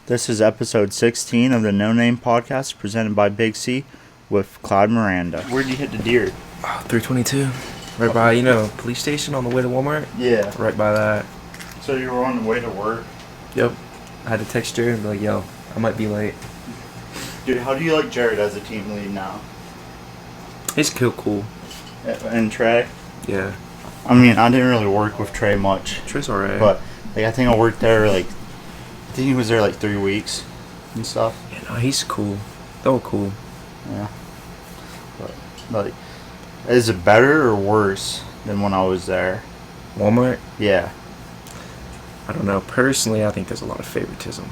This is episode 16 of the No Name Podcast presented by Big C with Clyde Miranda. Where'd you hit the deer? 322. Right by, police station on the way to Walmart. Yeah. Right by that. So you were on the way to work? Yep. I had to text Jared and be like, yo, I might be late. Dude, how do you like Jared as a team lead now? He's cool. And Trey? Yeah. I mean, I didn't really work with Trey much. Trey's alright. But, I think I worked there, I think he was there, 3 weeks and stuff. Yeah, no, he's cool. They're all cool. Yeah. But, is it better or worse than when I was there? Walmart? Yeah. I don't know. Personally, I think there's a lot of favoritism.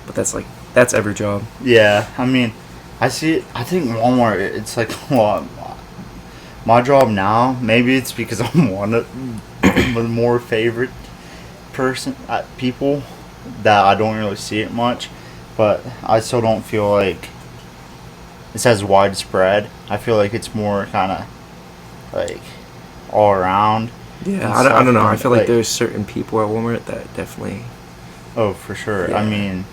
But that's every job. Yeah, I mean, I see it. I think Walmart, it's well, my job now, maybe it's because I'm one of the more favorite people that I don't really see it much, but I still don't feel like it's as widespread. I feel like it's more kind of all around. Yeah, I don't know. I feel like there's certain people at Walmart that definitely... Oh, for sure. Yeah. I mean,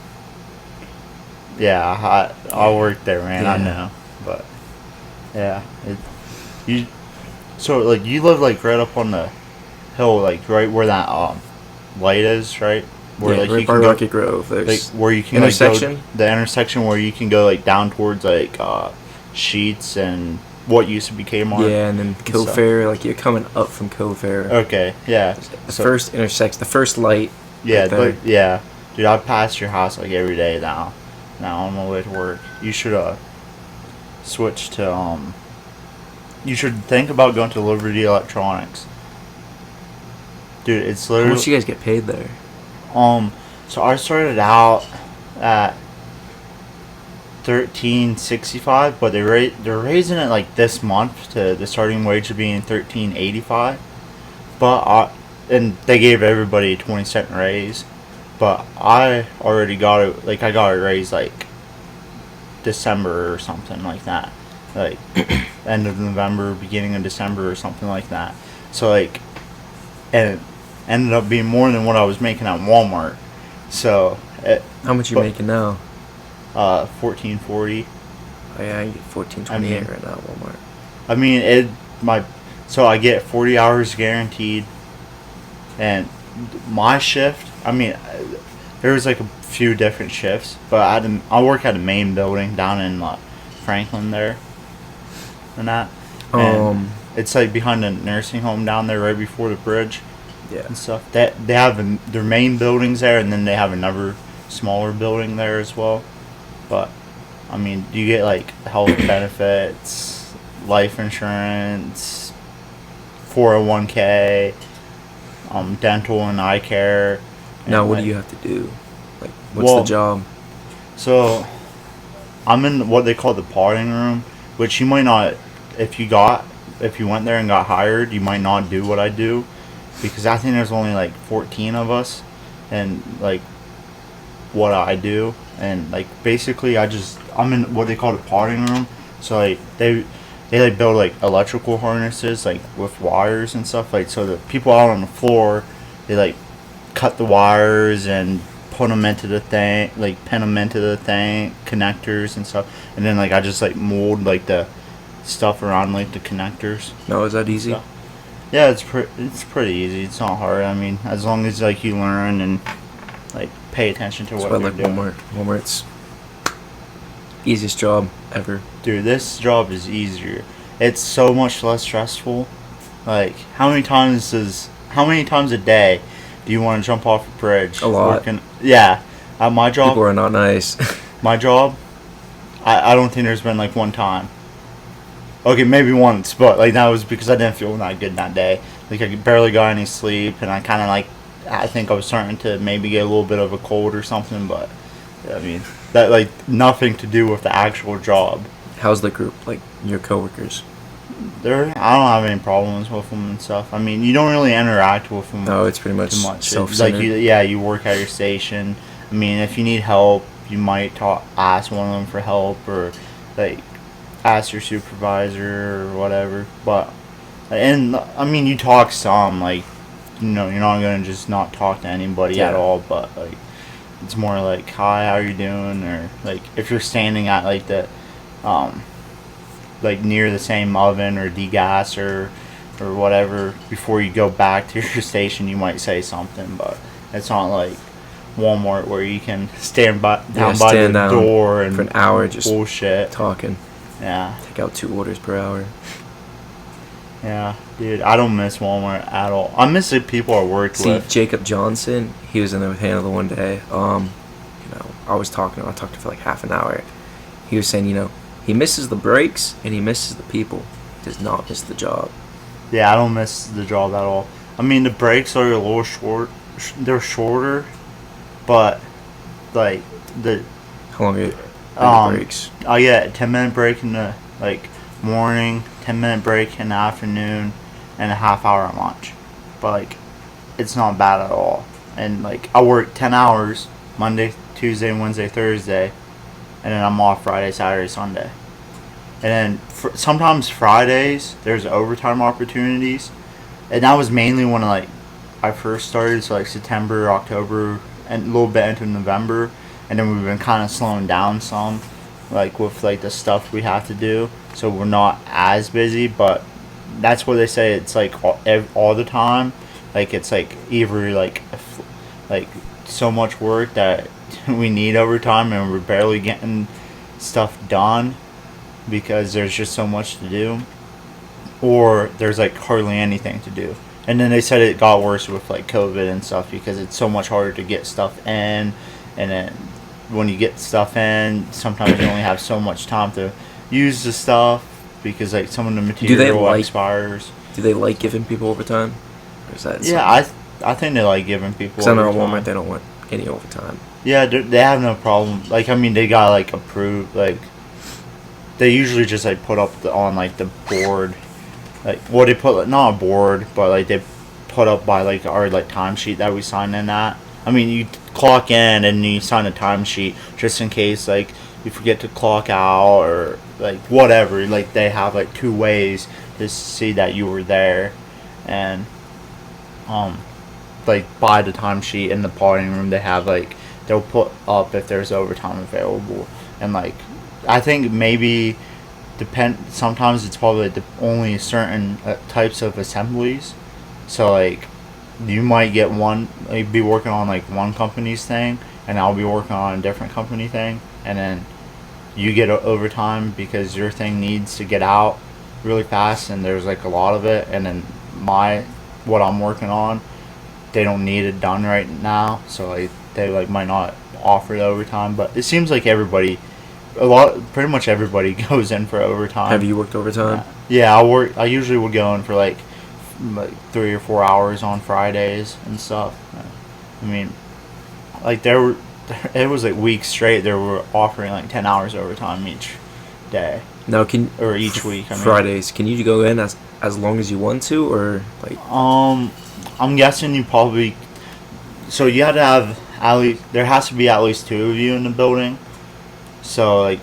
yeah, I worked there, man. Yeah. I know, but yeah, you live right up on the hill, right where that light is, right? Where yeah, right by Rocket Grove. There's where you can intersection. the intersection where you can go down towards Sheets and what used to be Kmart. Yeah, and then Kilfair, you're coming up from Kilfair. Okay, yeah. The first intersection, the first light. Yeah, right there. yeah. Dude, I pass your house every day now. Now on my way to work. You should switch to You should think about going to Liberty Electronics. Dude, it's literally. How much do you guys get paid there? So I started out at $13.65, but they're raising it this month to the starting wage of being $13.85. And they gave everybody a 20-cent raise, but I already got it. I got it raised December or something like that, end of November, beginning of December or something like that. So and it ended up being more than what I was making at Walmart. So How much you making now? $14.40. Oh yeah, I get $14.28 right now at Walmart. I mean, so I get 40 hours guaranteed, and my shift. I mean, there was a few different shifts, but I work at a main building down in Franklin there, and that. And it's behind the nursing home down there, right before the bridge. Yeah. And stuff. They have their main buildings there, and then they have another smaller building there as well. But I mean, you get health benefits, life insurance, 401k, dental and eye care. Now, what do you have to do? What's the job? So, I'm in what they call the potting room, which you might not, if you went there and got hired, you might not do what I do, because I think there's only 14 of us, and what I do, and basically I'm in what they call the potting room. So they build electrical harnesses with wires and stuff, so the people out on the floor, they cut the wires and put them into the thing, pin them into the thing, connectors and stuff, and then I just mold the stuff around the connectors. No, is that easy? So, yeah, it's pretty easy. It's not hard. I mean, as long as you learn and pay attention to what you're doing. Walmart's easiest job ever. Dude, this job is easier. It's so much less stressful. How many times a day do you want to jump off a bridge? A lot. Yeah. At my job. People are not nice. My job, I don't think there's been one time. Okay, maybe once, but that was because I didn't feel that good that day. I barely got any sleep, and I kind of I think I was starting to maybe get a little bit of a cold or something, but I mean, that nothing to do with the actual job. How's the group? Your coworkers? I don't have any problems with them and stuff. I mean, you don't really interact with them. No, it's pretty much too much. self-centered. You work at your station. I mean, if you need help, you might ask one of them for help, or ask your supervisor or whatever. But I mean, you talk some, you're not gonna just not talk to anybody at all. But it's more like, hi, how you doing? Or like if you're standing at like the like near the same oven or degas or whatever before you go back to your station, you might say something, but it's not like Walmart where you can stand down by the door and for an hour just bullshit talking. Yeah. Take out 2 orders per hour. Yeah, dude, I don't miss Walmart at all. I miss the people I worked with. See, Jacob Johnson, he was in there with Hannah one day. I was talking to him. I talked to him for like half an hour. He was saying, he misses the breaks and he misses the people. He does not miss the job. Yeah, I don't miss the job at all. I mean, the breaks are a little short. They're shorter, but like how long are the breaks? I get a 10-minute break in the morning, 10-minute break in the afternoon, and a half hour at lunch. But like, it's not bad at all. And like, I work 10 hours Monday, Tuesday, Wednesday, Thursday, and then I'm off Friday, Saturday, Sunday. And then sometimes Fridays there's overtime opportunities, and that was mainly when I first started, so like September, October, and a little bit into November, and then we've been kind of slowing down some, like with like the stuff we have to do, so we're not as busy. But that's what they say. It's like all the time, like it's like either like so much work that we need overtime and we're barely getting stuff done because there's just so much to do, or there's like hardly anything to do. And then they said it got worse with like COVID and stuff because it's so much harder to get stuff in, and then when you get stuff in, sometimes you only have so much time to use the stuff because like some of the material expires. Do they like giving people overtime? Or is that I think they like giving people because I know at Walmart they don't want any overtime. Yeah, they have no problem. Like, I mean, they got like approved, like they usually just like put up on like the board, like they put not a board, but like they put up by like our like timesheet that we sign in at. I mean, you clock in and you sign a timesheet just in case like you forget to clock out or like whatever. Like they have like 2 ways to see that you were there, and like by the timesheet in the parting room they have like they'll put up if there's overtime available. And like I think maybe sometimes it's probably only certain types of assemblies, so like you might get be working on like one company's thing and I'll be working on a different company thing, and then you get overtime because your thing needs to get out really fast and there's like a lot of it, and then what I'm working on, they don't need it done right now, so like they like might not offer the overtime. But it seems like pretty much everybody goes in for overtime. Have you worked overtime? Yeah, I usually would go in for like 3 or 4 hours on Fridays and stuff. I mean, like it was like weeks straight they were offering like 10 hours overtime each day. Now each week. Fridays, can you go in as long as you want to, or like? I'm guessing you probably. So you had to have there has to be at least 2 of you in the building. So like,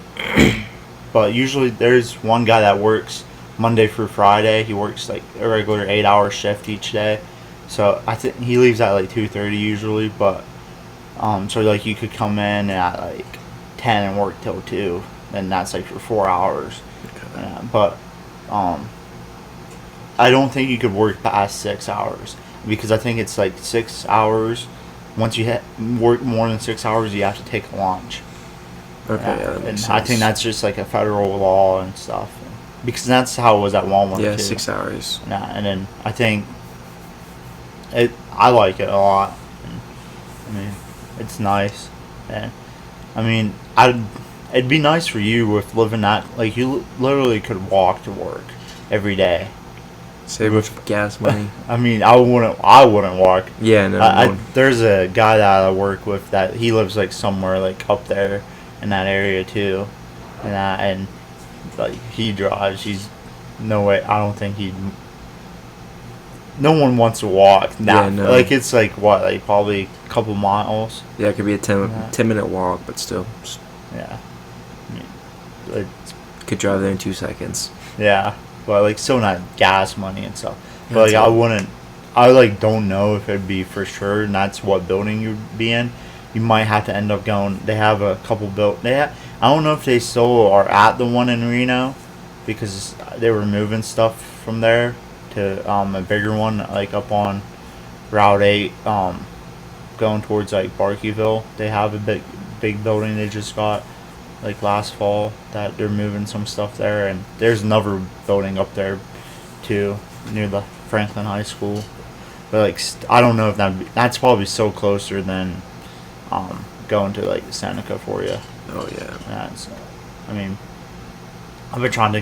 but usually there's one guy that works Monday through Friday. He works like a regular 8-hour shift each day. So I think he leaves at like 2:30 usually. But so like you could come in at like 10 and work till 2, and that's like for 4 hours. Okay. But I don't think you could work past 6 hours because I think it's like 6 hours. Once you work more than 6 hours, you have to take a lunch. Okay, yeah, that makes and sense. I think that's just like a federal law and stuff, because that's how it was at Walmart. Yeah, too. 6 hours. Yeah, and then I think I like it a lot. And, I mean, it's nice, and I mean, it'd be nice for you with living that, like you literally could walk to work every day. Save with gas money. I mean, I wouldn't walk. Yeah, no. There's a guy that I work with that he lives like somewhere like up there in that area too, and like he drives. He's no way. I don't think he'd. No one wants to walk. Yeah, no. Like it's like what, like probably a couple miles. Yeah, it could be a 10-minute walk, but still. Yeah. I mean, could drive there in 2 seconds. Yeah. But like still not gas money and stuff. Yeah, but like I like don't know if it'd be for sure, and that's what building you'd be in, you might have to end up going. They have a couple built. I don't know if they still are at the one in Reno, because they were moving stuff from there to a bigger one, like up on Route 8, going towards like Barkeyville. They have a big building they just got like last fall that they're moving some stuff there, and there's another building up there too near the Franklin High School. But like I don't know if that's probably still closer than going to like Seneca for you. Oh yeah. That's, I mean, I've tried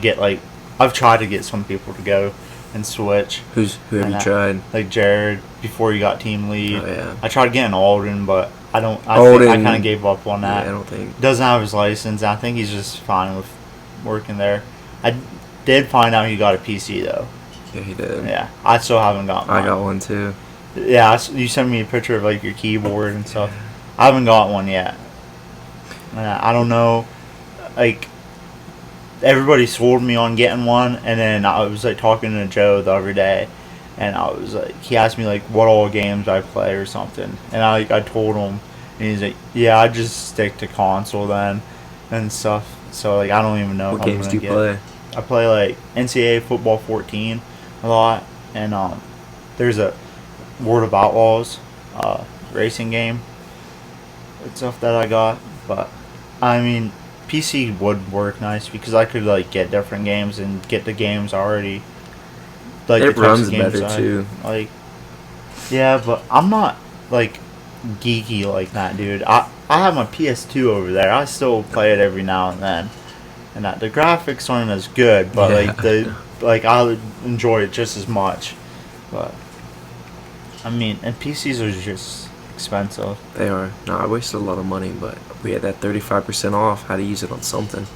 to get some people to go and switch. Who have you tried? Like Jared before you got team lead. Oh yeah. I tried getting Alden, but I kind of gave up on that. Yeah, I don't think. Doesn't have his license. I think he's just fine with working there. I did find out he got a PC though. Yeah, he did. Yeah, I still haven't got mine. I got one too. Yeah, you sent me a picture of like your keyboard and stuff. I haven't got one yet. I don't know, like, everybody sold me on getting one, and then I was like talking to Joe the other day, and I was like, he asked me like what all games I play or something, and I told him, and he's like, yeah, I just stick to console then, and stuff. So like I don't even know. What if I'm games gonna do you play? I play like NCAA Football 14 a lot, and there's a World of Outlaws racing game. It's stuff that I got, but I mean PC would work nice because I could like get different games and get the games already. Like It the runs types of games better too. Like, yeah, but I'm not like geeky like that, dude. I have my PS2 over there. I still play it every now and then, and the graphics aren't as good, but like I would enjoy it just as much. But I mean, and PCs are just expensive. They are. No, I wasted a lot of money, but we had that 35% off. How to use it on something.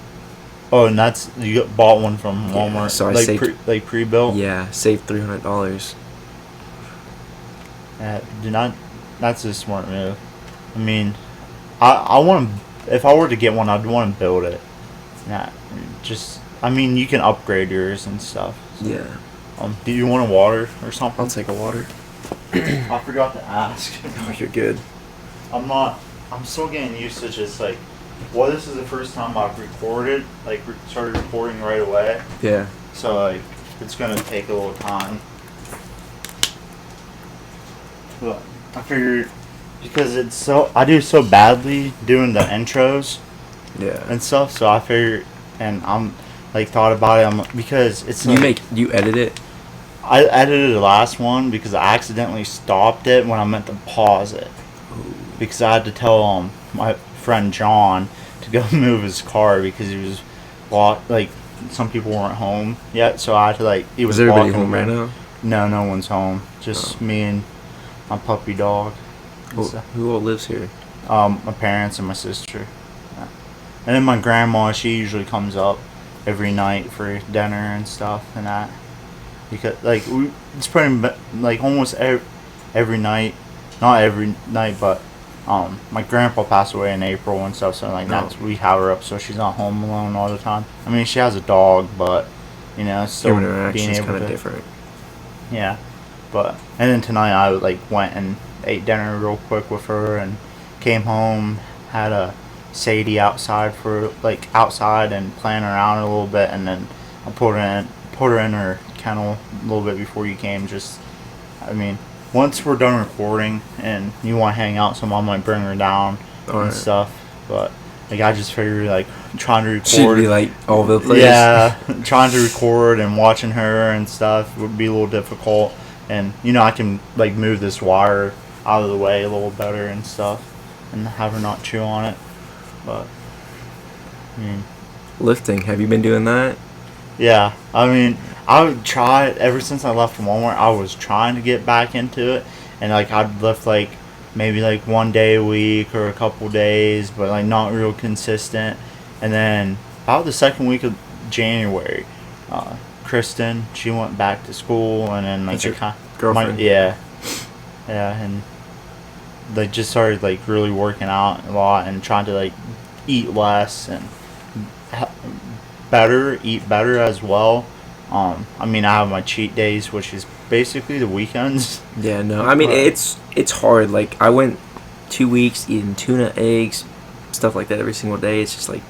Oh, and you bought one from Walmart. Yeah, so I like saved pre-built. Yeah, saved $300. That's a smart move. I mean, I want to. If I were to get one, I'd want to build it. I mean, you can upgrade yours and stuff. So. Yeah. Do you want a water or something? I'll take a water. I forgot to ask. Oh, you're good. I'm still getting used to just like, well, this is the first time I've recorded, like started recording right away. Yeah. So like, it's gonna take a little time. But I figured because I do so badly doing the intros. Yeah. And stuff. So I figured, and I'm like thought about it. Because it's like, you edit it. I edited the last one because I accidentally stopped it when I meant to pause it. Ooh. Because I had to tell my friend John to go move his car because he was like some people weren't home yet, so I had to like he was everybody walking home right now? No one's home. Just me and my puppy dog. Who all lives here? My parents and my sister. Yeah. And then my grandma, she usually comes up every night for dinner and stuff and that. Because like it's pretty like almost every night, not every night, but my grandpa passed away in April and stuff, so like we have her up so she's not home alone all the time. I mean, she has a dog, but you know, still being able kind to. of different. Yeah, but and then tonight I like went and ate dinner real quick with her and came home, had a Sadie outside and playing around a little bit, and then I put her in her kennel a little bit before you came. I mean, once we're done recording and you want to hang out some, I might bring her down and stuff. But like I just figured like trying to record, she'd be like all over the place. Yeah, trying to record and watching her and stuff would be a little difficult. And you know, I can like move this wire out of the way a little better and stuff, and have her not chew on it. But lifting, have you been doing that? Yeah, I mean, I would try ever since I left Walmart. I was trying to get back into it, and like I'd lift like maybe like one day a week or a couple days, but like not real consistent. And then about the second week of January, Kristen, she went back to school, and then like girlfriend. yeah, and they just started like really working out a lot and trying to like eat less and eat better as well. I mean, I have my cheat days, which is basically the weekends. Yeah, no, I mean it's hard. Like I went 2 weeks eating tuna, eggs, stuff like that every single day. It's just like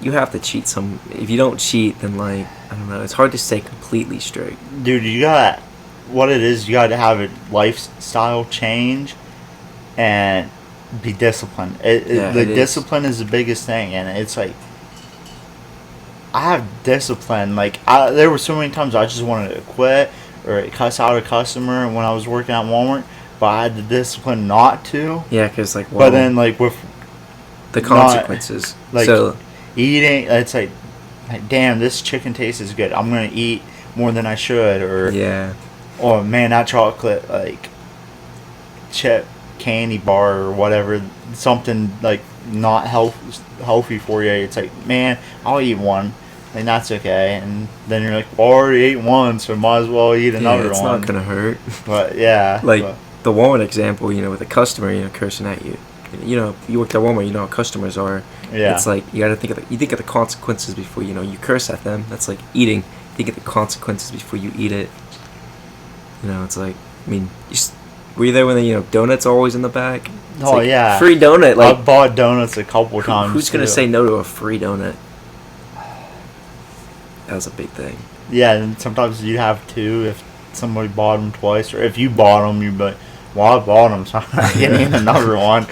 you have to cheat some. If you don't cheat, then like I don't know. It's hard to stay completely straight. Dude, you got what it is. You got to have a lifestyle change and be disciplined. The discipline is the biggest thing, and it's like I have discipline. Like there were so many times I just wanted to quit or cuss out a customer when I was working at Walmart, but I had the discipline not to. Yeah, because like, well, but then like with the consequences, like so eating, it's like, damn, this chicken tastes good. I'm gonna eat more than I should, or yeah, oh man, that chocolate like chip candy bar or whatever, something like not healthy for you. It's like, man, I'll eat one, and that's okay. And then you're like, well, I already ate one, so might as well eat another one. It's not gonna hurt. But yeah, like the Walmart example, with a customer, cursing at you. You work at Walmart, how customers are. Yeah. It's like you gotta think of the consequences before you curse at them. That's like eating. Think of the consequences before you eat it. It's like, I mean, were you there when the donuts are always in the back? It's oh like, yeah, free donut. Like I bought donuts a couple times. Who's gonna say no to a free donut? That was a big thing. Yeah, and sometimes you have two if somebody bought them twice, or if you bought them, you'd be like, well, I bought them, so I'm not getting another one.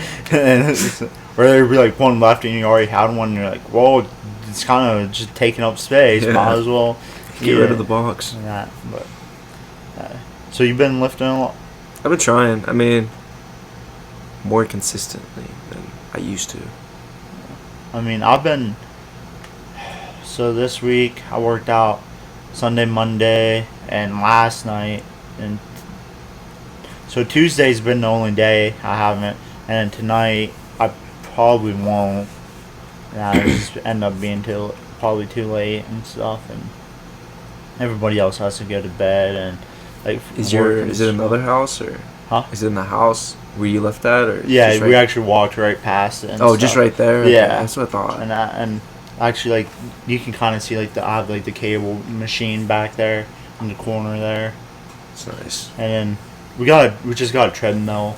Or there'd be like one left and you already had one, and you're like, well, it's kind of just taking up space. Yeah. Might as well get rid of the box. Yeah, but so you've been lifting a lot? I've been trying. I mean, more consistently than I used to. I mean, I've been. So this week I worked out Sunday, Monday, and last night, and so Tuesday's been the only day I haven't, and then tonight I probably won't. And I just end up being probably too late and stuff, and everybody else has to go to bed and like. Is it another house or? Huh? Is it in the house where you left that, or? Yeah, we actually walked right past it. And stuff? Just right there. Okay, Yeah, that's what I thought. And actually, like, you can kind of see like I have like the cable machine back there in the corner there. That's nice. And then we just got a treadmill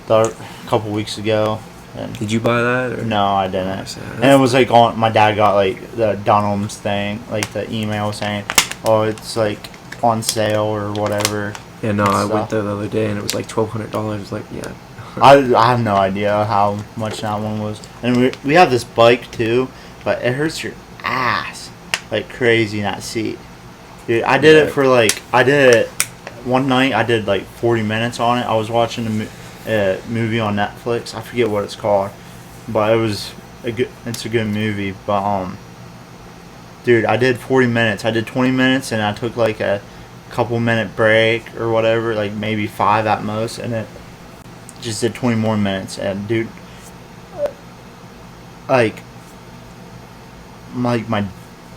a couple weeks ago. And did you buy that? Or? No, I didn't. And it was like my dad got like the Dunham's thing, like the email saying, oh, it's like on sale or whatever. Yeah, no, I went there the other day and it was like $1,200. Like, yeah. I have no idea how much that one was. And we have this bike too, but it hurts your ass like crazy in that seat. Dude, I did it one night. I did like 40 minutes on it. I was watching a movie on Netflix. I forget what it's called, but it's a good movie. But dude, I did 40 minutes. I did 20 minutes, and I took like a couple minute break or whatever, like maybe 5 at most, and it just did 20 more minutes. And dude, like my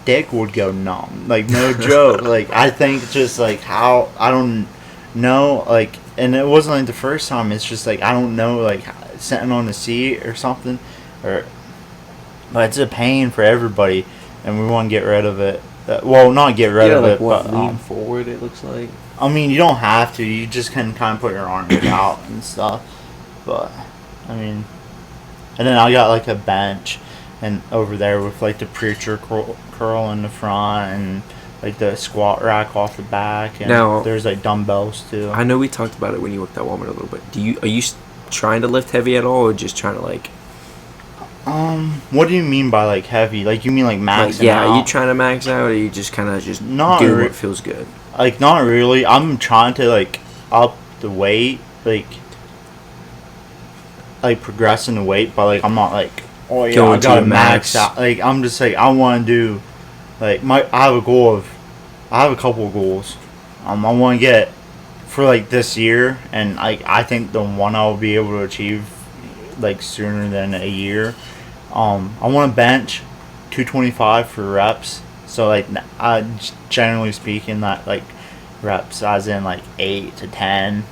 dick would go numb, like no joke. Like I think just like how I don't know, like, and it wasn't like the first time. It's just like I don't know, like sitting on the seat or something, but it's a pain for everybody, and we want to get rid of it. Well, not get rid of it, but lean forward. It looks like. I mean, you don't have to. You just can kind of put your arms out and stuff. But I mean, and then I got like a bench, and over there with like the preacher curl in the front and like the squat rack off the back, and now, there's like dumbbells too. I know we talked about it when you worked at Walmart a little bit. Are you trying to lift heavy at all, or just trying to like? What do you mean by like heavy? Like you mean like maxing out? Are you trying to max out, or are you just kind of just not do what feels good? Like not really. I'm trying to like up the weight, like progressing the weight, but like I'm not like, oh yeah, I gotta max out. Like I'm just like I want to do, like I have a couple of goals. I want to get for like this year, and I think the one I'll be able to achieve like sooner than a year. I want to bench 225 for reps. So like generally speaking, that like reps as in like 8 to 10.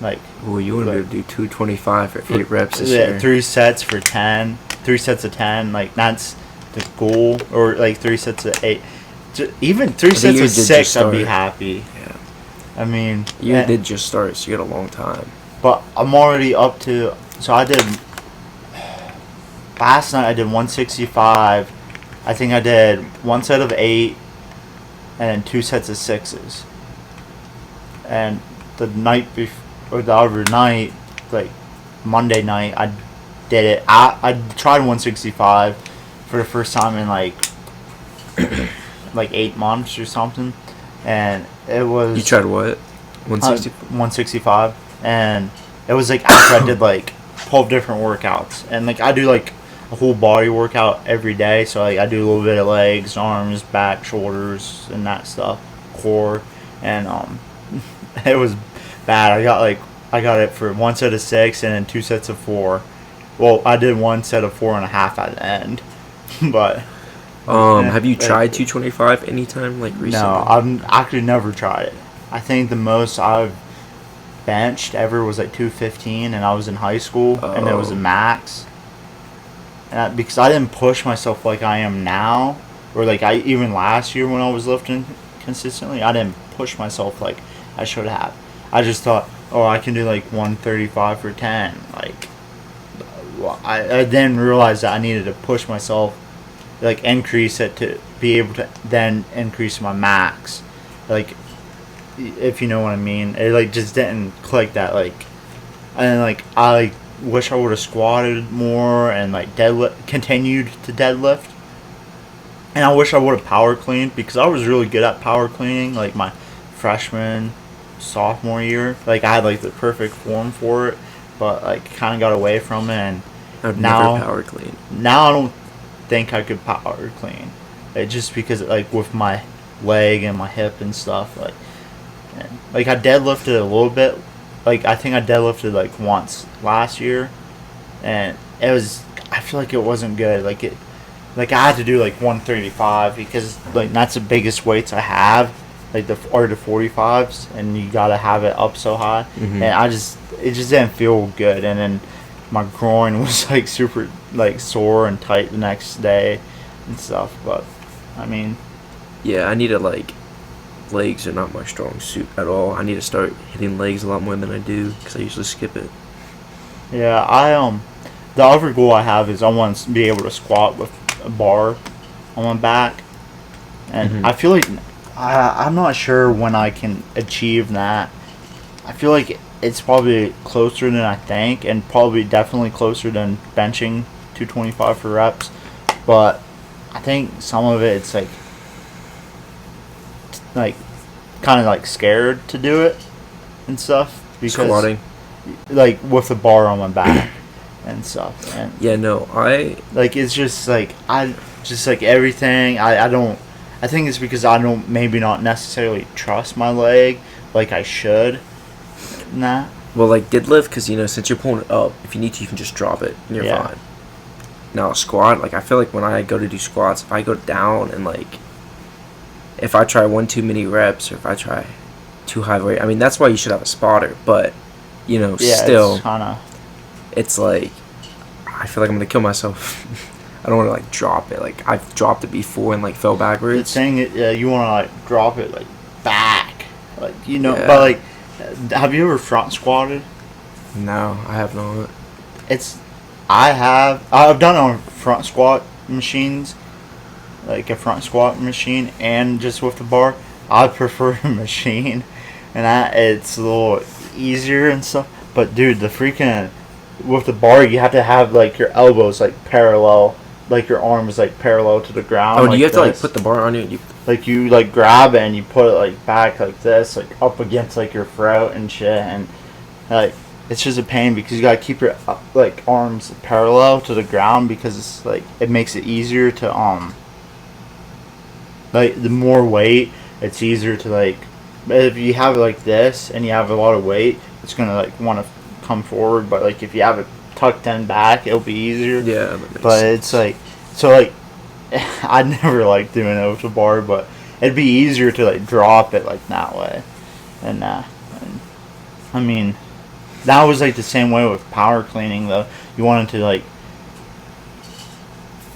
Like, oh, you want to do 225 for 8 reps this year? 3 sets for 10. 3 sets of 10. Like that's the goal, or like 3 sets of 8. Even 3 sets of 6, I'd be happy. Yeah. I mean, you did just start, so you got a long time. But I'm already up to So I did last night. I did 165. I think I did one set of 8, and then 2 sets of 6s. And the night before, or the other night, like Monday night, I did it. I tried 165 for the first time in like 8 months or something, and it was. You tried what? 160. 165, and it was like after I did like 12 different workouts, and like I do like a whole body workout every day. So like I do a little bit of legs, arms, back, shoulders, and that stuff, core, and it was bad. I got it for 1 set of 6 and then 2 sets of 4. Well, I did 1 set of 4.5 at the end, but. Have you tried 225 anytime like recently? No, I've actually never tried it. I think the most I've benched ever was like 215, and I was in high school, and it was a max. And because I didn't push myself like I am now, or like even last year when I was lifting consistently, I didn't push myself like I should have. I just thought, oh, I can do like 135 for 10. Like, I didn't realize that I needed to push myself, like increase it to be able to then increase my max. Like, if you know what I mean. It like just didn't click that like, and like I wish I would have squatted more and like continued to deadlift. And I wish I would have power cleaned, because I was really good at power cleaning like my freshman, sophomore year. Like I had like the perfect form for it, but like kind of got away from it, and I've now never power clean. now I don't think I could power clean. It just because like with my leg and my hip and stuff, like, and like I deadlifted a little bit. Like I think I deadlifted like once last year, and it was, I feel like it wasn't good. Like I had to do like 135 because like that's the biggest weights I have, like the 45s, and you gotta have it up so high. Mm-hmm. And it just didn't feel good. And then my groin was like super like sore and tight the next day and stuff. But I mean, yeah, I need to like, legs are not my strong suit at all. I need to start hitting legs a lot more than I do, because I usually skip it. yeah, the other goal I have is I want to be able to squat with a bar on my back, and Mhm. I feel like I'm not sure when I can achieve that. I feel like it's probably closer than I think, and probably definitely closer than benching 225 for reps, but I think some of it's like kind of like scared to do it and stuff, because Squatting. like with the bar on my back and stuff, and Yeah, no, like it's just like I just like everything I don't, I think it's because I don't maybe not necessarily trust my leg like I should. Nah. well, like deadlift, because since you're pulling it up, if you need to, you can just drop it and you're Yeah. fine. Now squat, like I feel like when I go to do squats, if I go down and like, if I try one too many reps, or if I try too high weight, I mean that's why you should have a spotter. But Yeah, still, it's kind of, it's like, I feel like I'm gonna kill myself. I don't want to like drop it. Like I've dropped it before and like fell the backwards. thing. Yeah, you want to like drop it like back, like Yeah. But like, have you ever front squatted? No, I have not. I've done on front squat machines, like a front squat machine, and just with the bar. I prefer a machine, and it's a little easier and stuff. But dude, the freaking with the bar, you have to have like your elbows like parallel, like your arms like parallel to the ground. Oh, do you have to like this. put the bar on you? Like you like grab it and you put it like back like this, like up against like your throat and shit, and like it's just a pain because you gotta keep your like arms parallel to the ground, because it's like it makes it easier to like the more weight, it's easier to like, if you have it like this and you have a lot of weight, it's gonna like want to come forward, but like if you have it tucked in back, it'll be easier. Yeah, that makes But sense. it's like, so like I never liked doing it with the bar, but it'd be easier to like drop it like that way. And I mean, that was like the same way with power cleaning though. You wanted to like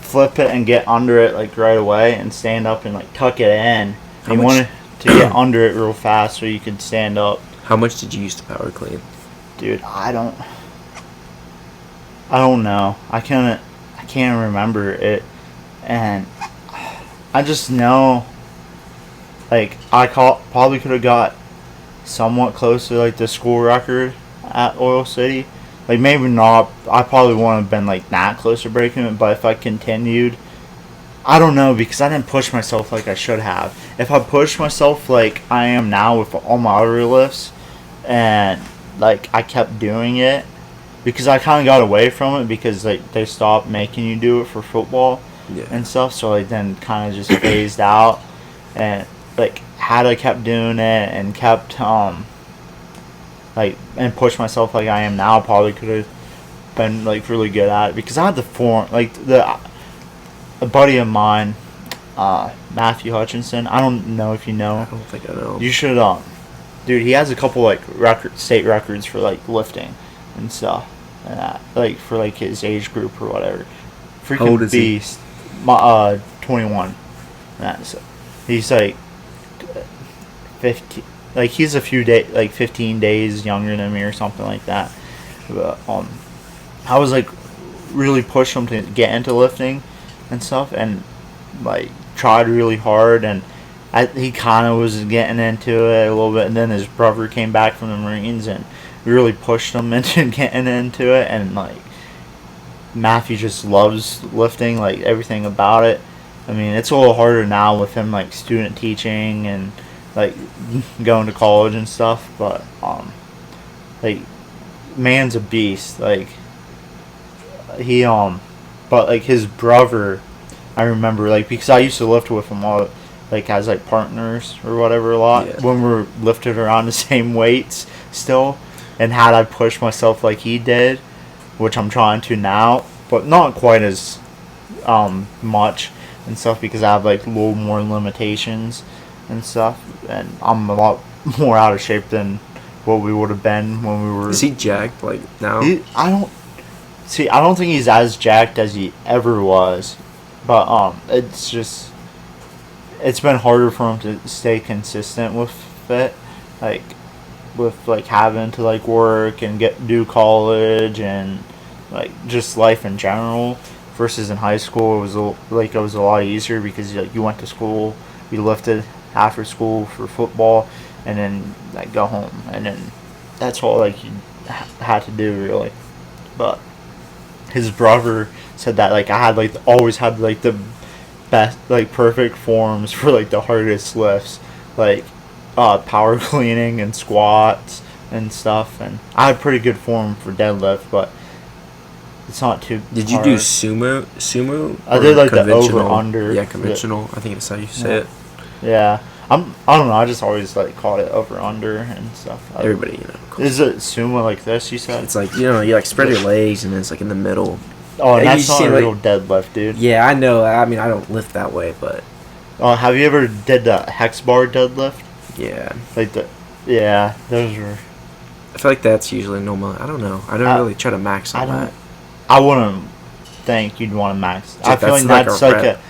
flip it and get under it like right away and stand up and like tuck it in. How You much- wanted to get under it real fast so you could stand up. How much did you use to power clean? Dude, I don't. I don't know. I can't remember it, and I just know, like, probably could have got somewhat close to like the school record at Oil City. Like maybe not. I probably wouldn't have been like that close to breaking it, but if I continued, I don't know because I didn't push myself like I should have. If I pushed myself like I am now with all my other lifts, and like I kept doing it, because I kind of got away from it because like they stopped making you do it for football Yeah. and stuff. So I then kind of just phased out, and like had I kept doing it and kept like and pushed myself like I am now, probably could have been like really good at it because I had the form. Like a buddy of mine, Matthew Hutchinson. I don't know if you know. I don't think I know. You should dude. He has a couple like state records for like lifting and stuff, and that, like for like his age group or whatever. Freaking How old is he? beast. 21. That's he's like 15. Like he's a few days, like 15 days younger than me or something like that. But I was like really pushed him to get into lifting and stuff, and like tried really hard, and he kind of was getting into it a little bit, and then his brother came back from the Marines and really pushed him into getting into it, and like Matthew just loves lifting, like everything about it. I mean, it's a little harder now with him like student teaching and like going to college and stuff, but like man's a beast. Like he but like his brother, I remember like because I used to lift with him all like as like partners or whatever a lot when we were lifted around the same weights still, and had I pushed myself like he did, which I'm trying to now, but not quite as much and stuff because I have like a little more limitations and stuff, and I'm a lot more out of shape than what we would have been when we were. Is he jacked like now? I don't think he's as jacked as he ever was, but it's just it's been harder for him to stay consistent with it, like with like having to like work and do college and like just life in general. Versus in high school, it was a lot easier because like you went to school, you lifted after school for football, and then like go home, and then that's all like you had to do really. But his brother said that like I had like always had like the best like perfect forms for like the hardest lifts, like power cleaning and squats and stuff, and I had pretty good form for deadlift, but it's not too Did you hard. do sumo? I did like the conventional? over under. Yeah, conventional. I think that's how you say it. Yeah, I don't know. I just always like called it over under and stuff. Everybody, Is it sumo like this? You said it's like you like spread your legs and then it's like in the middle. Oh, and Yeah, that's you not see, a like- real deadlift, dude. Yeah, I know. I mean, I don't lift that way, but Have you ever did the hex bar deadlift? yeah, Like yeah, those were. I feel like that's usually normal. I don't know. I don't really try to max on I don't. that. I wouldn't think you'd want to max. I feel like that's that's like like a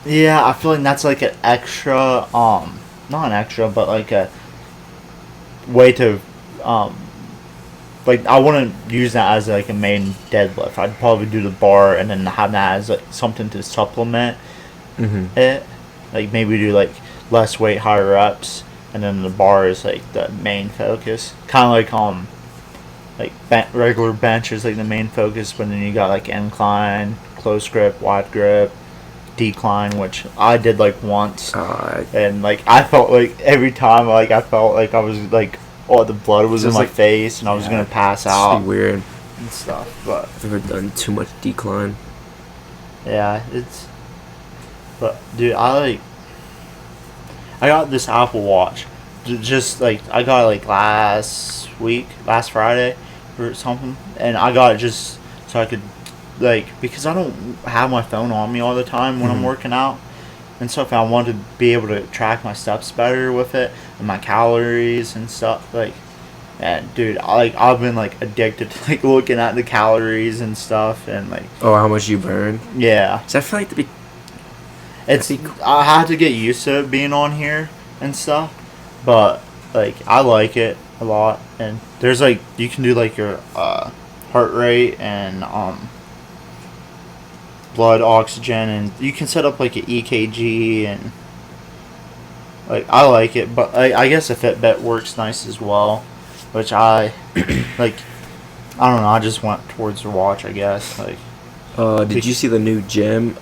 a. Yeah, I feel like that's like an extra, not an extra, but like a way to, like I wouldn't use that as like a main deadlift. I'd probably do the bar and then have that as like something to supplement it. Like maybe do like less weight, higher reps, and then the bar is like the main focus. Kind of like regular bench is like the main focus, but then you got like incline, close grip, wide grip, decline, which I did like once, and like I felt like every time like I felt like I was like the blood was in my face and I was gonna pass out. It's weird And stuff, but I've ever done too much decline. yeah, but dude, I got this Apple Watch, just like I got it like last Friday or something, and I got it just so I could like because I don't have my phone on me all the time when I'm working out and stuff. I wanted to be able to track my steps better with it and my calories and stuff like. And dude, I've been like addicted to like looking at the calories and stuff and like. Oh, how much you burn? Yeah. So I feel like I had to get used to it being on here and stuff, but like I like it a lot. And there's like you can do like your heart rate and blood oxygen, and you can set up like an EKG, and like I like it, but I guess a Fitbit works nice as well, which I like. I don't know. I just went towards the watch, I guess. Like, did you see the new gym?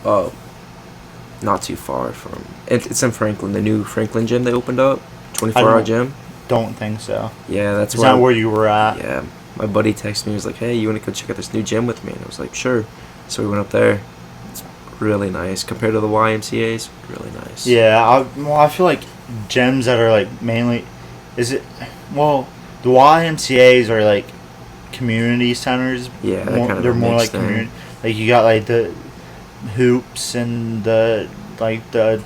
Not too far from. It's in Franklin. The new Franklin gym they opened up. 24-hour gym. Don't think so. Yeah, that's Is that where you were at? Yeah, my buddy texted me. He was like, "Hey, you want to go check out this new gym with me?" And I was like, "Sure." So we went up there. It's really nice compared to the YMCA's. Really nice. Yeah. I feel like gyms that are like mainly, the YMCA's are like community centers. Yeah, they're more like thing. community. Like you got like the hoops and the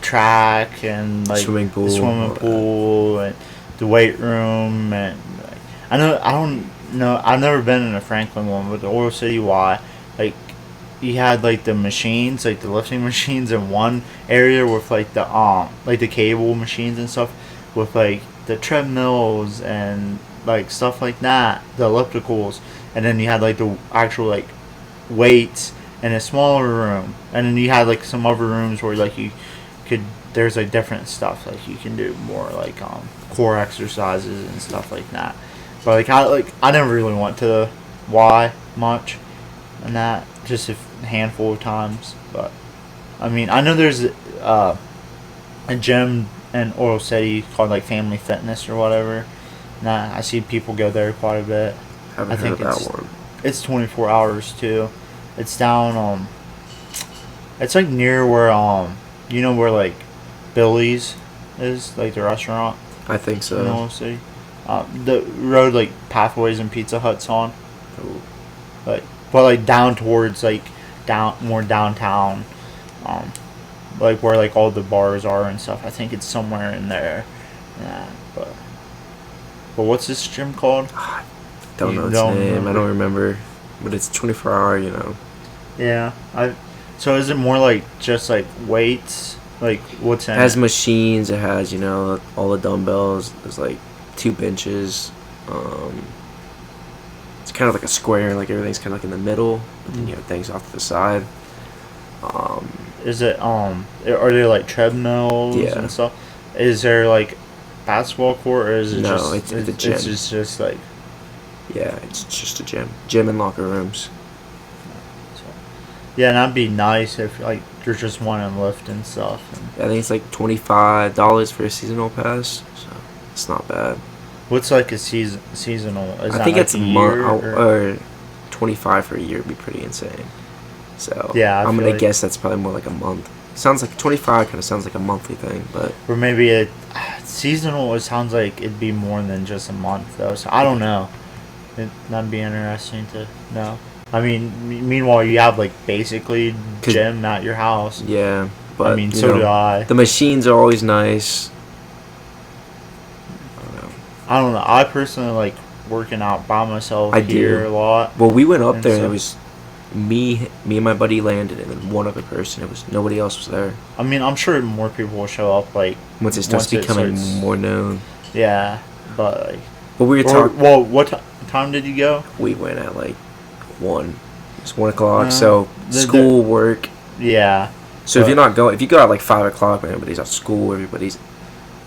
track and like swimming the swimming pool and the weight room, and like, I don't know, I've never been in a Franklin one, but the Oil City Y, like you had like the machines, like the lifting machines in one area with like the cable machines and stuff, with like the treadmills and like stuff like that, the ellipticals, and then you had like the actual like weights in a smaller room, and then you had like some other rooms where like you could, there's like different stuff, like you can do more like core exercises and stuff like that. But I never really went to the Y much, and that just a handful of times. But I mean, I know there's a gym in Oil City called like Family Fitness or whatever. Nah, I see people go there quite a bit. I think heard that one. It's 24 hours too. It's down it's like near where you know where like Billy's is, like the restaurant. I think so. In Oil City. The road like Pathways and Pizza Hut's on. Ooh. But like down towards like more downtown, like where like all the bars are and stuff. I think it's somewhere in there. Yeah, but what's this gym called? Don't know its name. I don't remember, but it's 24-hour. You know. Yeah, So is it more like just like weights? Like what's in it? It has machines. It has all the dumbbells. There's like 2 benches. It's kind of like a square. Like everything's kind of like in the middle, but then you have things off to the side. Is it are there like treadmills and stuff? Is there like basketball court, or is it it's a gym. It's just like, yeah, it's just a gym and locker rooms. So, yeah, and that'd be nice if like there's just one and lift and stuff. I think it's like $25 for a seasonal pass, so it's not bad. What's like a seasonal? I think it's a month, or 25 for a year would be pretty insane. So yeah, I'm gonna guess that's probably more like a month. Sounds like 25 kind of sounds like a monthly thing, but or maybe a seasonal. It sounds like it'd be more than just a month though. So I don't know. That'd be interesting to know. I mean, meanwhile you have like basically gym at your house. Yeah, but I mean, so do I. The machines are always nice. I don't know. I personally like working out by myself here a lot. Well, we went up there and it was me and my buddy Landon, and then one other person. Nobody else was there. I mean, I'm sure more people will show up like once it starts becoming more known. Yeah, but like. But we were talking. Well, what time did you go? We went at like 1. It's 1 o'clock. So school, work. Yeah. So if you're not going, if you go at like 5 o'clock when everybody's at school, everybody's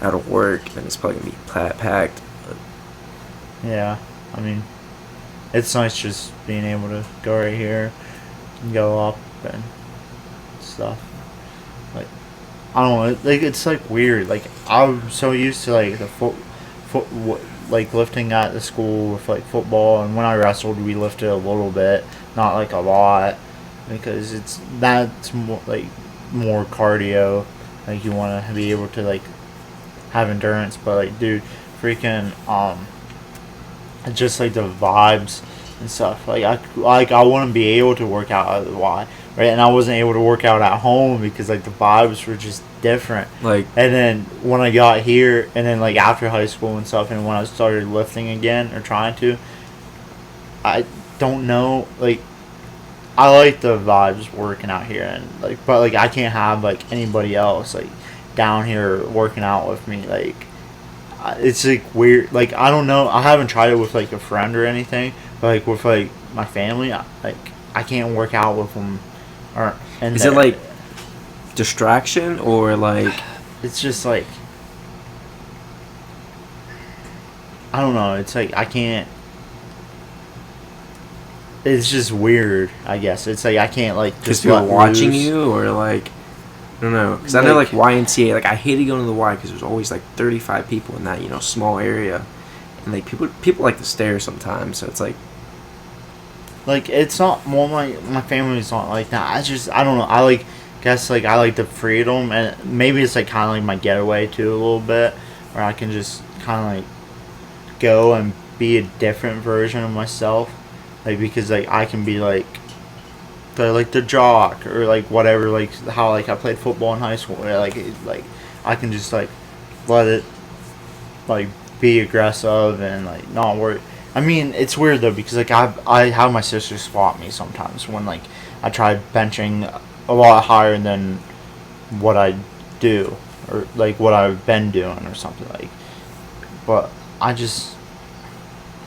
out of work, then it's probably gonna be packed. Yeah, I mean, it's nice just being able to go right here and go up and stuff. Like, I don't know, like it's like weird. Like I'm so used to like the like lifting at the school with like football, and when I wrestled, we lifted a little bit, not like a lot, because that's more cardio. Like you want to be able to like have endurance, but like dude, freaking just like the vibes and stuff. Like I wouldn't be able to work out at the Y, right? And I wasn't able to work out at home because like the vibes were just different. Like, and then when I got here, and then like after high school and stuff, and when I started lifting again or trying to, I don't know. Like I like the vibes working out here, and like, but like I can't have like anybody else like down here working out with me. Like it's like weird. Like I don't know. I haven't tried it with like a friend or anything, But like with like my family, I can't work out with them. Or and Is it like distraction or like? It's just like I don't know. It's like I can't. It's just weird. I guess it's like I can't like Because just people watching loose. you or like. I don't know. Because I know like YMCA. Like I hated going to the Y because there's always like 35 people in that small area, and like people like to stare sometimes. So it's like. Like it's not more my family's not like that. I don't know. Guess like I like the freedom, and maybe it's like kind of like my getaway too a little bit, where I can just kind of like go and be a different version of myself, like because like I can be like the jock or like whatever, like how like I played football in high school, where like I can just like let it like be aggressive and like not worry. I mean, it's weird though because like I have my sister swap me sometimes when like I try benching a lot higher than what I do or like what I've been doing or something like. But I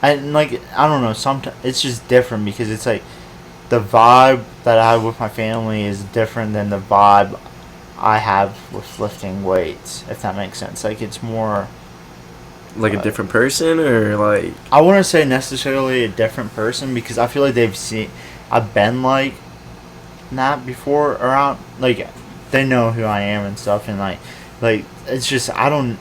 don't know. Sometimes it's just different because it's like the vibe that I have with my family is different than the vibe I have with lifting weights. If that makes sense, like it's more. Like a different person or like I wouldn't say necessarily a different person because I feel like I've been like that before around, like they know who I am and stuff, and like it's just I don't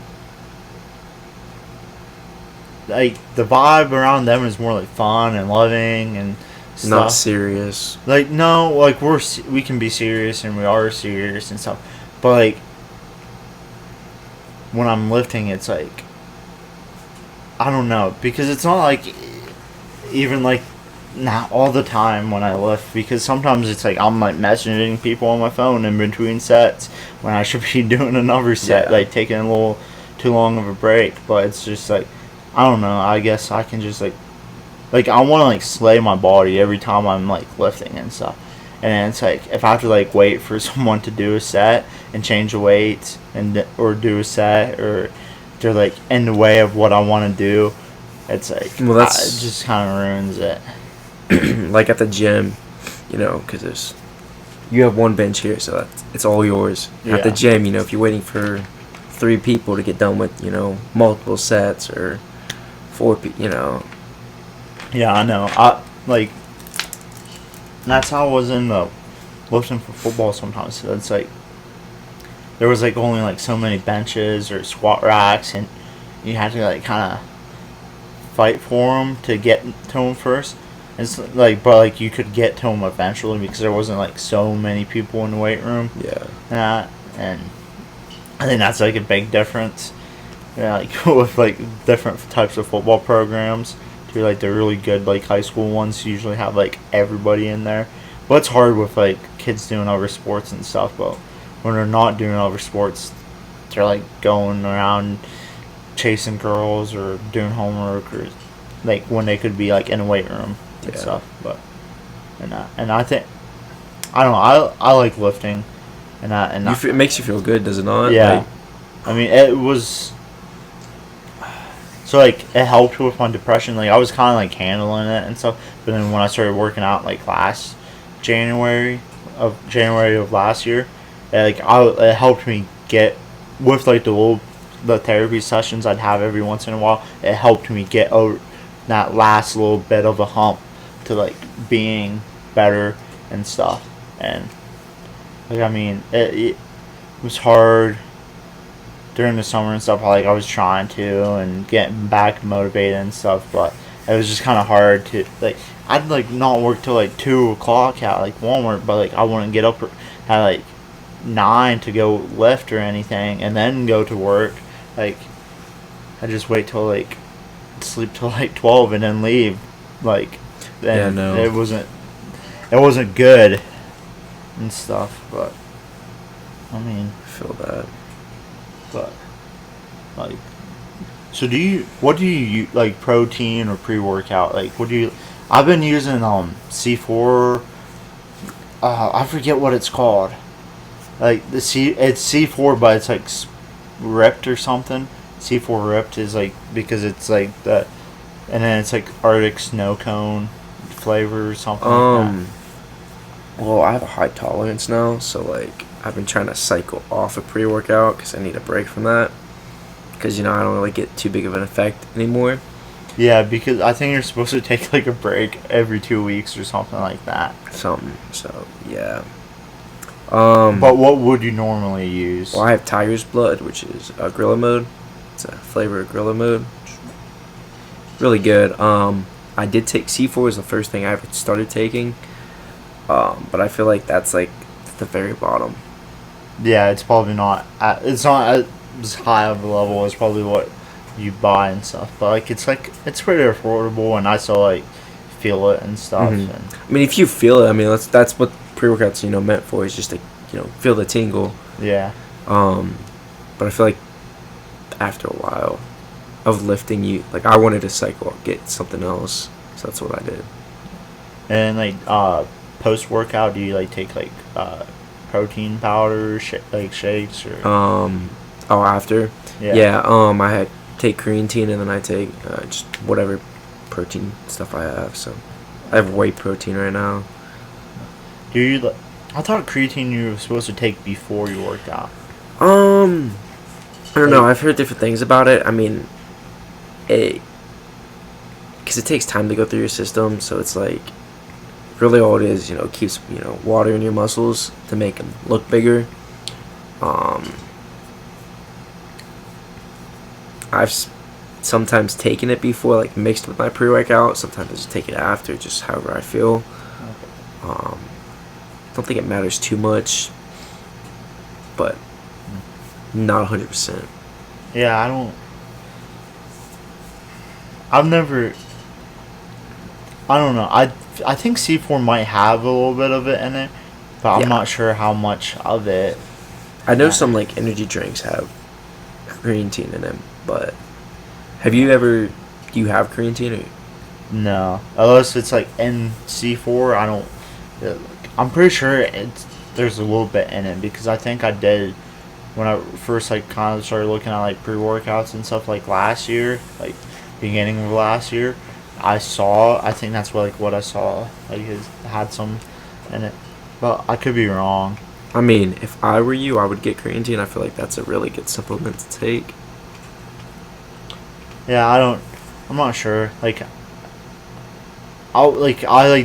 like the vibe around them is more like fun and loving and stuff. Not serious. Like no, like we can be serious and we are serious and stuff, but like when I'm lifting, it's like I don't know because it's not like even like not all the time when I lift because sometimes it's like I'm like messaging people on my phone in between sets when I should be doing another set, like taking a little too long of a break. But it's just like I don't know. I guess I can just like I want to like slay my body every time I'm like lifting and stuff. And it's like if I have to like wait for someone to do a set and change the weights or do a set or they're like in the way of what I want to do, it's like it just kind of ruins it. Like at the gym, because you have one bench here, so it's all yours. At the gym, if you're waiting for 3 people to get done with, multiple sets or 4 people, Yeah, I know. That's how I was in the lifting for football sometimes. So it's like there was like only like so many benches or squat racks, and you had to like kind of fight for them to get to them first. It's like, but like you could get to them eventually because there wasn't like so many people in the weight room. Yeah. And I think that's like a big difference. Yeah, like with like different types of football programs. To like the really good like high school ones usually have like everybody in there. But it's hard with like kids doing other sports and stuff. But when they're not doing other sports, they're like going around chasing girls or doing homework or like when they could be like in a weight room and stuff. But and I think I don't know. I like lifting, it makes you feel good, does it not? Yeah. I mean, it was. So like it helped with my depression. Like I was kind of like handling it and stuff. But then when I started working out like last January of last year, it helped me get with like the therapy sessions I'd have every once in a while. It helped me get over that last little bit of a hump to like being better and stuff. And like I mean it was hard during the summer and stuff. I was trying to and getting back motivated and stuff, but it was just kind of hard to like. I'd like not work till like 2:00 at like Walmart, but like I wouldn't get up at like 9 to go lift or anything, and then go to work. Like I just wait till like sleep till like 12 and then leave. Like then it wasn't good and stuff, but I mean I feel that. But like, so what do you like protein or pre-workout? Like what do you? I've been using C4. I forget what it's called. Like it's C4, but it's like ripped or something. C4 ripped is like because it's like the And then it's like Arctic snow cone flavor or something like Um, well, I have a high tolerance now, so like I've been trying to cycle off a pre-workout because I need a break from that. Because I don't really get too big of an effect anymore. that. Yeah, because I think you're supposed to take like a break every 2 weeks or something like that. So yeah. But what would you normally use? Well, I have Tiger's Blood, which is a Gorilla Mode. It's a flavor of Gorilla Mode. Really good. I did take C4 was the first thing I ever started taking. But I feel like that's like the very bottom. Yeah, it's probably not. It's not as high of a level as probably what you buy and stuff. But like it's pretty affordable, and I still like feel it and stuff. Mhm. And I mean, if you feel it, I mean that's what pre-workouts meant for, is just to feel the tingle. yeah, But I feel like after a while of lifting, I wanted to cycle, get something else, so that's what I did. and like post workout, do you like take like protein powder, like shakes or After, yeah. I had take creatine, and then I take just whatever protein stuff I have. So I have whey protein right now. Do you? I thought creatine you were supposed to take before you worked out. I don't know. I've heard different things about it. I mean, because it takes time to go through your system, so it's like really all it is, keeps water in your muscles to make them look bigger. I've sometimes taken it before, like mixed with my pre-workout. Sometimes I just take it after, just however I feel. Don't think it matters too much, but not 100%. Yeah, I don't. I've never. I don't know. I think C4 might have a little bit of it in it, but I'm Yeah. not sure how much of it. I know some like energy drinks have creatine in them, but do you have creatine? Or? No, unless it's like in C4. I don't. I'm pretty sure there's a little bit in it because I think I did when I first like kind of started looking at like pre-workouts and stuff like last year, like beginning of last year. I think that's what I saw. Like it had some in it, but I could be wrong. I mean, if I were you, I would get creatine. I feel like that's a really good supplement to take. Yeah, I'm not sure. I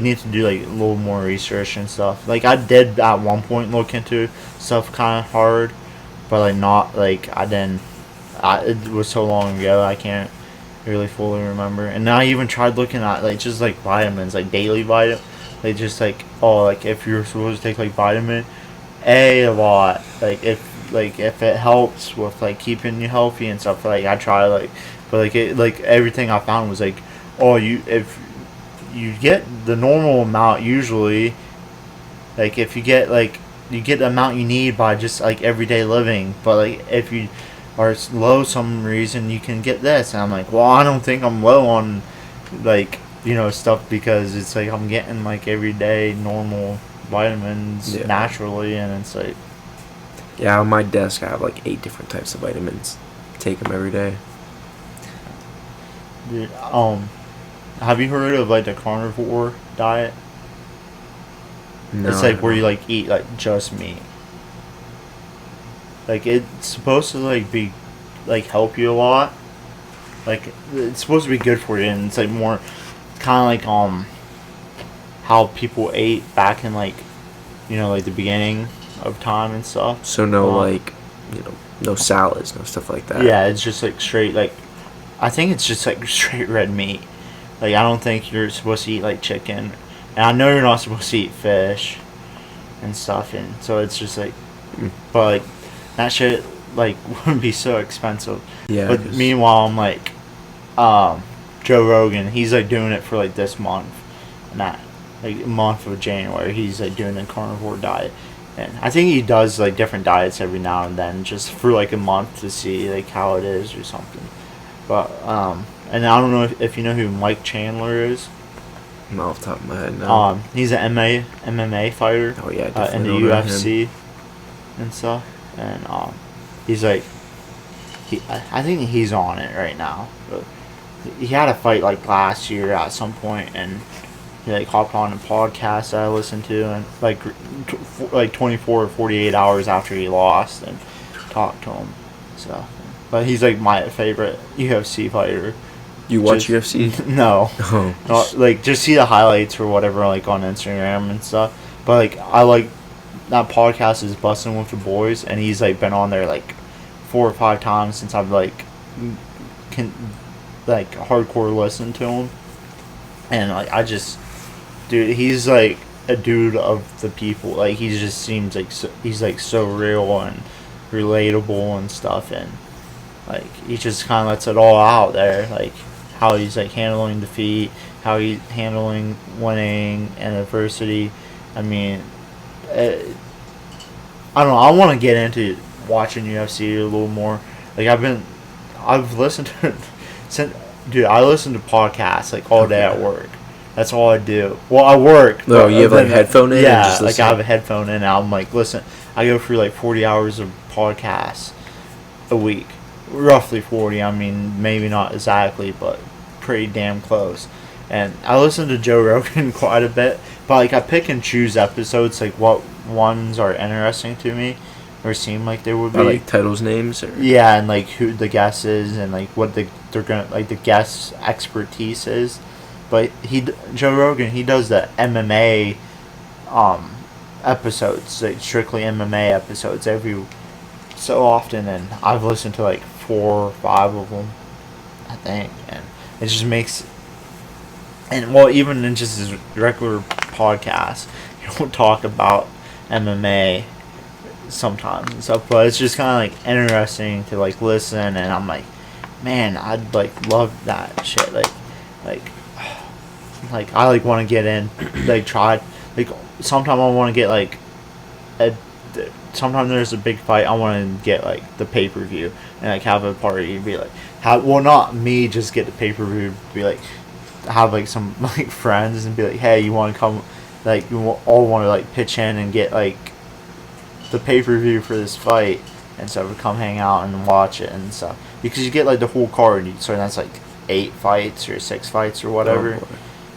need to do like a little more research and stuff. Like I did at one point look into stuff kind of hard, but like not like I didn't. It was so long ago I can't really fully remember. And I even tried looking at like just like vitamins, like daily vitamin. Like just like if you're supposed to take like vitamin A a lot, like if it helps with like keeping you healthy and stuff. Like I try but everything I found was like, if you get the normal amount usually, like if you get the amount you need by just like everyday living, but like if you are low some reason you can get this, and I'm like, well, I don't think I'm low on stuff because it's like I'm getting like everyday normal vitamins naturally, and it's like on my desk I have like 8 different types of vitamins. Take them every day. dude, have you heard of like the carnivore diet? No, It's like where you like eat like just meat. Like it's supposed to like be like help you a lot. Like it's supposed to be good for you, and it's like more kind of like how people ate back in like like the beginning of time and stuff. So no no salads, no stuff like that. Yeah, it's just like straight like I think it's just like straight red meat. Like I don't think you're supposed to eat like chicken, and I know you're not supposed to eat fish and stuff, and so it's just like, but like that shit like would be so expensive. Yeah. But meanwhile, I'm like, Joe Rogan, he's like doing it for like this month, and that like month of January, he's like doing the carnivore diet, and I think he does like different diets every now and then just for like a month to see like how it is or something. But and I don't know if you know who Mike Chandler is. Not off the top of my head, no. He's an MMA fighter. Oh yeah, in definitely the know UFC him. and stuff, and he's like, I think he's on it right now, but he had a fight like last year at some point, and he like hopped on a podcast that I listened to, and like 24 or 48 hours after he lost, and talked to him. So, but he's like my favorite UFC fighter. You watch UFC? No. Oh. Not, like, just see the highlights or whatever, like, on Instagram and stuff. But, like, I like that podcast is Bustin' with the Boys, and he's, like, been on there, like, 4 or 5 times since I've, like, hardcore listened to him. And, like, dude, he's, like, a dude of the people. Like, he just seems like, he's, like, so real and relatable and stuff. And, like, he just kind of lets it all out there. Like, how he's like handling defeat, how he's handling winning and adversity. I mean, I don't know. I want to get into watching UFC a little more. Like I've listened to, dude. I listen to podcasts like all day at work. That's all I do. Well, I work. No, you have like headphone in. Yeah, and just like I have a headphone in. And I'm like, listen. I go through like 40 hours of podcasts a week, roughly 40. I mean, maybe not exactly, but pretty damn close. And I listen to Joe Rogan quite a bit, but like I pick and choose episodes, like what ones are interesting to me or seem like they would be. Like titles, names, or yeah, and like who the guest is, and like what they're gonna like the guest's expertise is. But Joe Rogan, he does the MMA episodes, like strictly MMA episodes every so often, and I've listened to like 4 or 5 of them, I think, and it just makes, and well, even in just his regular podcast, he'll talk about MMA sometimes and stuff, but it's just kind of like interesting to like listen, and I'm like, man, I'd like love that shit, like I like want to get in, like try, like sometimes I want to get like sometimes there's a big fight, I want to get like the pay-per-view and like have a party and be like, well, not me just get the pay-per-view, be like have like some like friends and be like, hey, you want to come, like you all want to like pitch in and get like the pay-per-view for this fight, and so we come hang out and watch it and stuff, because you get like the whole card, so that's like 8 fights or 6 fights or whatever, and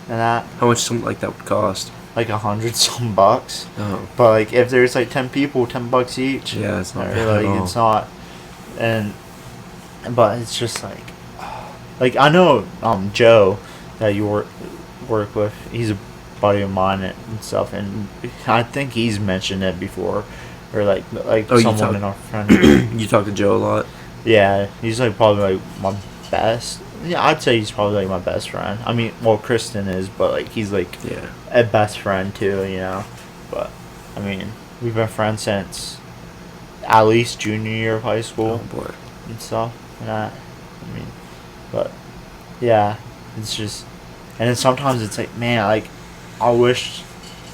that. How much something like that would cost? Like $100 some bucks. Oh. But like if there's like 10 people, $10 each. Yeah, it's not like at all. it's not, but it's just like I know Joe that you work with. He's a buddy of mine and stuff, and I think he's mentioned it before, or like someone in our friend. You talk to Joe a lot. Yeah, he's like probably like my best. Yeah, I'd say he's probably like my best friend. I mean, well, Kristen is, but like he's like a best friend too, you know. But I mean, we've been friends since at least junior year of high school and stuff and that. I mean, but yeah, it's just, and then sometimes it's like, man, like I wish,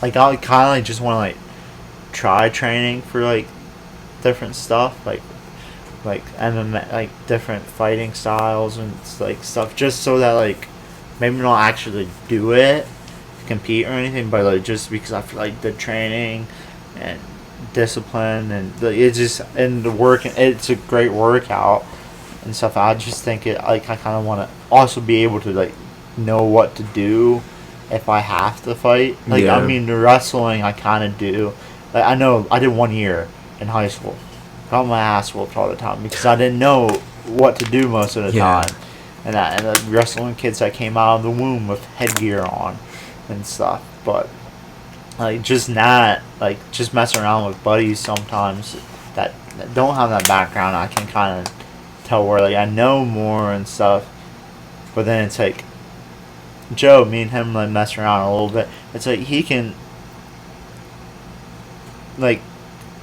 like I kind of like just want to like try training for like different stuff, like MMA, like different fighting styles and like stuff, just so that like maybe not actually do it, compete or anything, but like just because I feel like the training and discipline and it's just, and the work, it's a great workout and stuff. I just think it, like I kind of want to also be able to like know what to do if I have to fight. Like I mean, the wrestling I kind of do. Like I know I did 1 year in high school. Got my ass whooped all the time because I didn't know what to do most of the time, and the wrestling kids that came out of the womb with headgear on and stuff. But like just not like just messing around with buddies sometimes that don't have that background, I can kind of tell where like I know more and stuff. But then it's like Joe, me and him like mess around a little bit. It's like he can like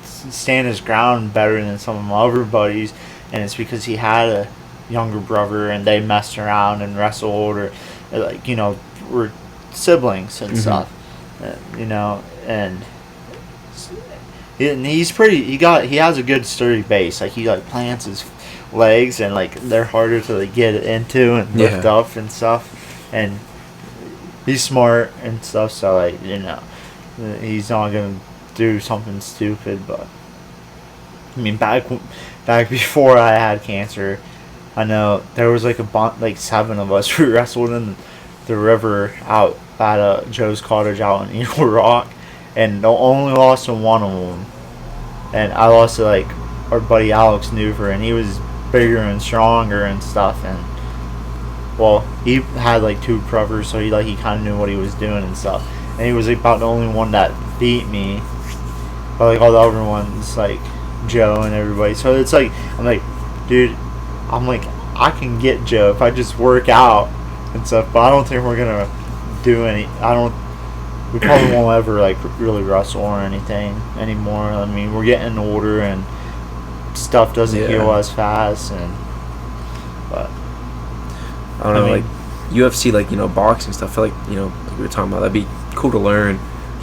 stand his ground better than some of my other buddies, and it's because he had a younger brother and they messed around and wrestled, or like, you know, were siblings and stuff, you know, and he's pretty, he has a good sturdy base, like he like plants his legs and like they're harder to like get into and lift up and stuff, and he's smart and stuff, so like, you know, he's not gonna do something stupid. But I mean, back before I had cancer, I know there was like like 7 of us. We wrestled in the river out at Joe's Cottage out in Eagle Rock, and only lost to one of them. And I lost to like our buddy Alex Newfer, and he was bigger and stronger and stuff. And well, he had like 2 covers, so he kind of knew what he was doing and stuff. And he was like, about the only one that beat me. But like all the other ones, like Joe and everybody. So it's like I'm like, dude, I can get Joe if I just work out and stuff. But I don't think we're gonna do any. We probably won't ever like really wrestle or anything anymore. I mean, we're getting older and stuff doesn't heal as fast. But I don't know, like UFC, like, you know, boxing stuff. I feel like, you know, like we were talking about, that'd be cool to learn.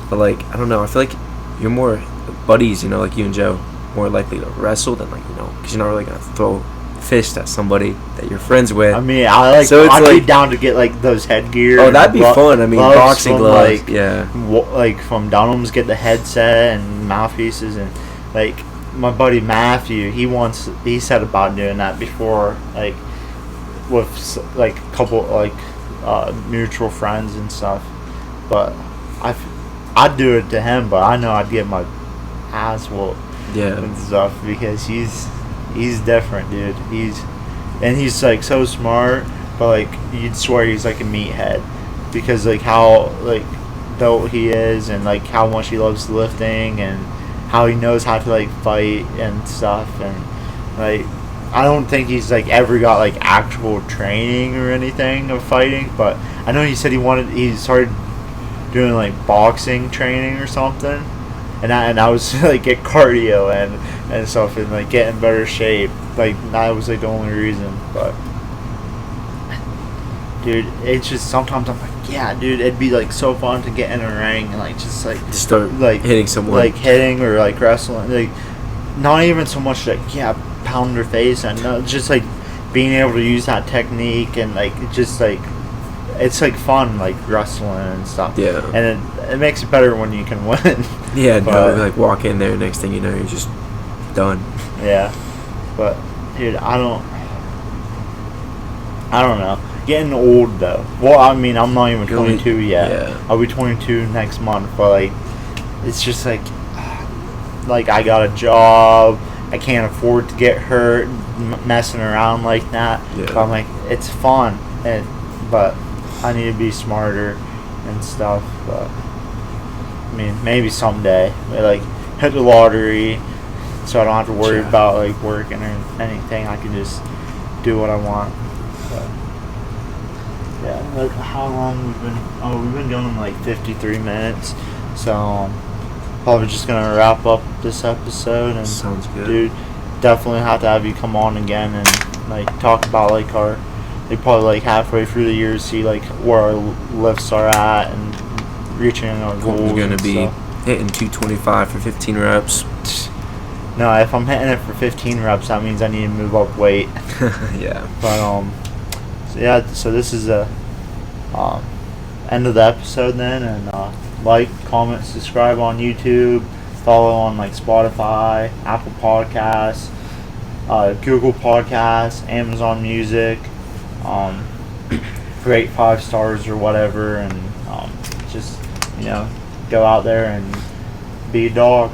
But like, I don't know, I feel like you're more buddies, you know, like you and Joe, more likely to wrestle than, like, you know, because you're not really gonna throw a fist at somebody that you're friends with. I mean, I'd be down to get like those headgear. Oh, that'd be fun. I mean, boxing gloves, like from Dunham's, get the headset and mouthpieces, and like my buddy Matthew, he said about doing that before, like with like a couple like mutual friends and stuff. But I'd do it to him, but I know I'd get my ass whooped and stuff, because he's different, dude. He's like so smart, but like you'd swear he's like a meathead, because like how like built he is, and like how much he loves lifting, and how he knows how to like fight and stuff. And like I don't think he's like ever got like actual training or anything of fighting, but I know he said he started doing like boxing training or something, and I was like get cardio and stuff, and like get in better shape. Like that was like the only reason. But dude, it's just sometimes I'm like, yeah, dude, it'd be like so fun to get in a ring and like just start like hitting someone, like hitting or like wrestling, like not even so much like pound their face, and just like being able to use that technique, and like just like it's like fun, like wrestling and stuff. Yeah, and it makes it better when you can win. Yeah, no, like walk in there, next thing you know, you're just done. Yeah, but dude, I don't know. Getting old though. Well, I mean, I'm not even 22 yet. Yeah. I'll be 22 next month, but like, it's just like I got a job. I can't afford to get hurt messing around like that. Yeah. But I'm like, it's fun, but I need to be smarter and stuff. But I mean, maybe someday, like hit the lottery, so I don't have to worry about like working or anything. I can just do what I want. But yeah, like how long we've been going like 53 minutes, so probably just gonna wrap up this episode. And sounds good, dude. Definitely have to have you come on again and like talk about like our, like probably like halfway through the year, see like where our lifts are at and reaching our goals. We're gonna be hitting 225 for 15 reps. No, if I'm hitting it for 15 reps, that means I need to move up weight. Yeah. But so this is the end of the episode then, and like, comment, subscribe on YouTube, follow on like Spotify, Apple Podcasts, Google Podcasts, Amazon Music, rate 5 stars or whatever, and just, you know, go out there and be a dog.